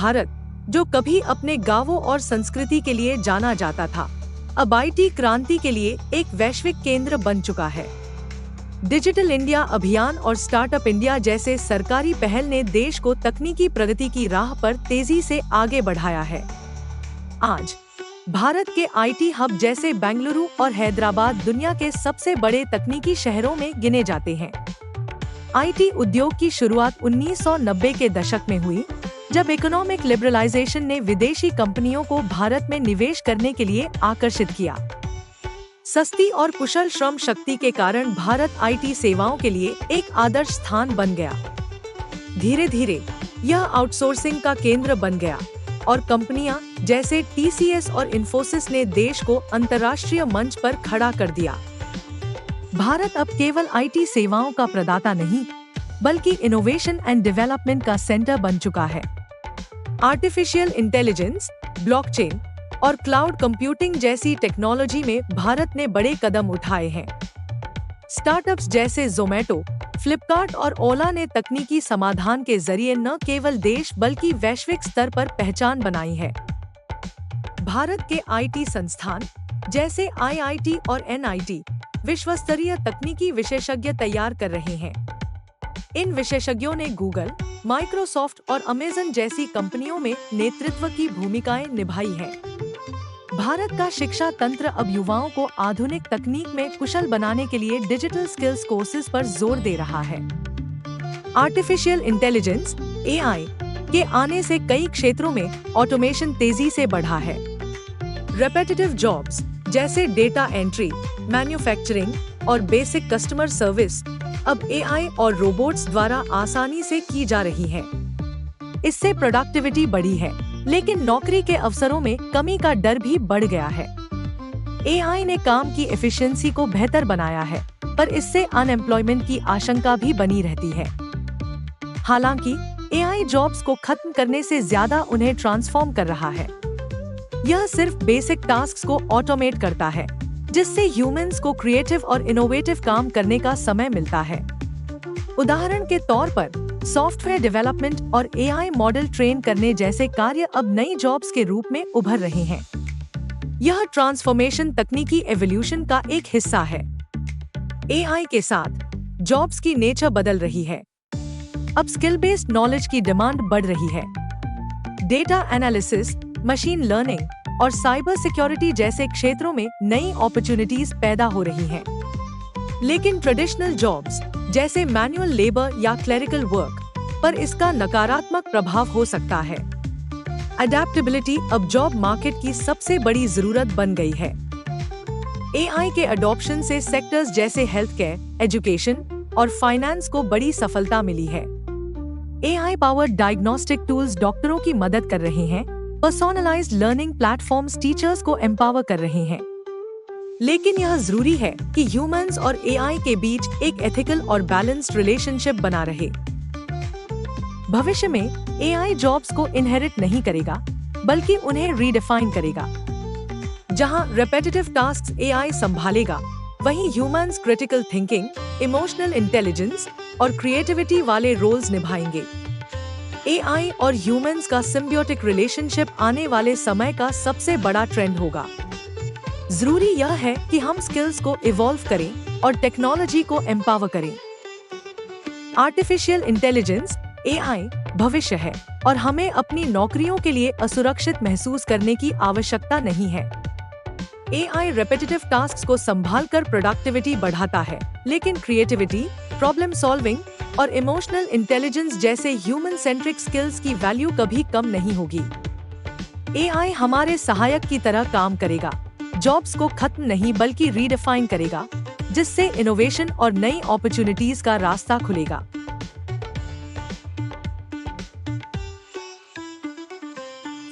भारत, जो कभी अपने गांवों और संस्कृति के लिए जाना जाता था, अब आईटी क्रांति के लिए एक वैश्विक केंद्र बन चुका है। डिजिटल इंडिया अभियान और स्टार्टअप इंडिया जैसे सरकारी पहल ने देश को तकनीकी प्रगति की राह पर तेजी से आगे बढ़ाया है। आज भारत के आईटी हब जैसे बेंगलुरु और हैदराबाद दुनिया के सबसे बड़े तकनीकी शहरों में गिने जाते हैं। आईटी उद्योग की शुरुआत 1990 के दशक में हुई, जब इकोनॉमिक लिबरलाइजेशन ने विदेशी कंपनियों को भारत में निवेश करने के लिए आकर्षित किया। सस्ती और कुशल श्रम शक्ति के कारण भारत आईटी सेवाओं के लिए एक आदर्श स्थान बन गया। धीरे धीरे यह आउटसोर्सिंग का केंद्र बन गया और कंपनियां जैसे टीसीएस और इन्फोसिस ने देश को अंतर्राष्ट्रीय मंच पर खड़ा कर दिया। भारत अब केवल आईटी सेवाओं का प्रदाता नहीं, बल्कि इनोवेशन एंड डेवलपमेंट का सेंटर बन चुका है। आर्टिफिशियल इंटेलिजेंस, ब्लॉकचेन और क्लाउड कंप्यूटिंग जैसी टेक्नोलॉजी में भारत ने बड़े कदम उठाए हैं। स्टार्टअप्स जैसे ज़ोमैटो, फ्लिपकार्ट और ओला ने तकनीकी समाधान के जरिए न केवल देश बल्कि वैश्विक स्तर पर पहचान बनाई है। भारत के आईटी संस्थान जैसे आईआईटी और एनआईटी विश्व स्तरीय तकनीकी विशेषज्ञ तैयार कर रहे हैं। इन विशेषज्ञों ने गूगल, माइक्रोसॉफ्ट और अमेज़न जैसी कंपनियों में नेतृत्व की भूमिकाएं निभाई हैं। भारत का शिक्षा तंत्र अब युवाओं को आधुनिक तकनीक में कुशल बनाने के लिए डिजिटल स्किल्स कोर्सेज पर जोर दे रहा है। आर्टिफिशियल इंटेलिजेंस (एआई) के आने से कई क्षेत्रों में ऑटोमेशन तेजी से बढ़ा है। रेपिटेटिव जॉब्स जैसे डेटा एंट्री, मैन्युफैक्चरिंग और बेसिक कस्टमर सर्विस अब एआई और रोबोट्स द्वारा आसानी से की जा रही है। इससे प्रोडक्टिविटी बढ़ी है, लेकिन नौकरी के अवसरों में कमी का डर भी बढ़ गया है। एआई ने काम की एफिशिएंसी को बेहतर बनाया है, पर इससे अनएम्प्लॉयमेंट की आशंका भी बनी रहती है। हालांकि एआई जॉब्स को खत्म करने से ज्यादा उन्हें ट्रांसफॉर्म कर रहा है। यह सिर्फ बेसिक टास्क्स को ऑटोमेट करता है, जिससे ह्यूमंस को क्रिएटिव और इनोवेटिव काम करने का समय मिलता है। उदाहरण के तौर पर सॉफ्टवेयर डेवलपमेंट और एआई मॉडल ट्रेन करने जैसे कार्य अब नई जॉब्स के रूप में उभर रहे हैं। यह ट्रांसफॉर्मेशन तकनीकी एवोल्यूशन का एक हिस्सा है। एआई के साथ जॉब्स की नेचर बदल रही है। अब स्किल बेस्ड नॉलेज की डिमांड बढ़ रही है। डेटा एनालिसिस, मशीन लर्निंग और साइबर सिक्योरिटी जैसे क्षेत्रों में नई अपॉर्चुनिटीज पैदा हो रही हैं। लेकिन ट्रेडिशनल जॉब्स जैसे मैनुअल लेबर या क्लेरिकल वर्क पर इसका नकारात्मक प्रभाव हो सकता है। अडैप्टेबिलिटी अब जॉब मार्केट की सबसे बड़ी जरूरत बन गई है। एआई के अडॉप्शन से सेक्टर्स जैसे हेल्थ केयर, एजुकेशन और फाइनेंस को बड़ी सफलता मिली है। एआई पावर्ड डायग्नोस्टिक टूल्स डॉक्टरों की मदद कर रहे हैं। पर्सोनलाइज्ड लर्निंग प्लेटफॉर्म्स टीचर्स को एम्पावर कर रहे हैं। लेकिन यह जरूरी है कि ह्यूमंस और एआई के बीच एक एथिकल और बैलेंस्ड रिलेशनशिप बना रहे। भविष्य में एआई जॉब्स को इनहेरिट नहीं करेगा, बल्कि उन्हें रीडिफाइन करेगा। जहां रेपिटेटिव टास्क्स एआई संभालेगा, वहीं humans critical thinking, emotional intelligence और क्रिएटिविटी वाले रोल्स निभाएंगे। एआई और ह्यूमंस का सिम्बियोटिक रिलेशनशिप आने वाले समय का सबसे बड़ा ट्रेंड होगा। जरूरी यह है कि हम स्किल्स को इवॉल्व करें और टेक्नोलॉजी को एम्पावर करें। आर्टिफिशियल इंटेलिजेंस (एआई) भविष्य है और हमें अपनी नौकरियों के लिए असुरक्षित महसूस करने की आवश्यकता नहीं है। एआई रेपिटेटिव टास्क्स को संभालकर प्रोडक्टिविटी बढ़ाता है, लेकिन क्रिएटिविटी, प्रॉब्लम सॉल्विंग और इमोशनल इंटेलिजेंस जैसे ह्यूमन सेंट्रिक स्किल्स की वैल्यू कभी कम नहीं होगी। एआई हमारे सहायक की तरह काम करेगा, जॉब्स को खत्म नहीं बल्कि रीडिफाइन करेगा, जिससे इनोवेशन और नई अपॉर्चुनिटीज का रास्ता खुलेगा।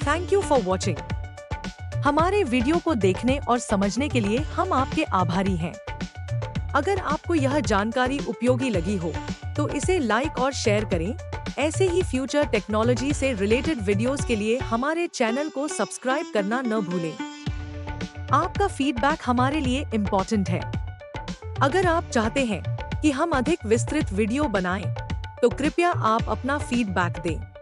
Thank you for watching. हमारे वीडियो को देखने और समझने के लिए हम आपके आभारी हैं। अगर आपको यह जानकारी उपयोगी लगी हो, तो इसे लाइक और शेयर करें। ऐसे ही फ्यूचर टेक्नोलॉजी से रिलेटेड वीडियोस के लिए हमारे चैनल को सब्सक्राइब करना न भूलें। आपका फीडबैक हमारे लिए इम्पोर्टेंट है। अगर आप चाहते हैं कि हम अधिक विस्तृत वीडियो बनाएं, तो कृपया आप अपना फीडबैक दें।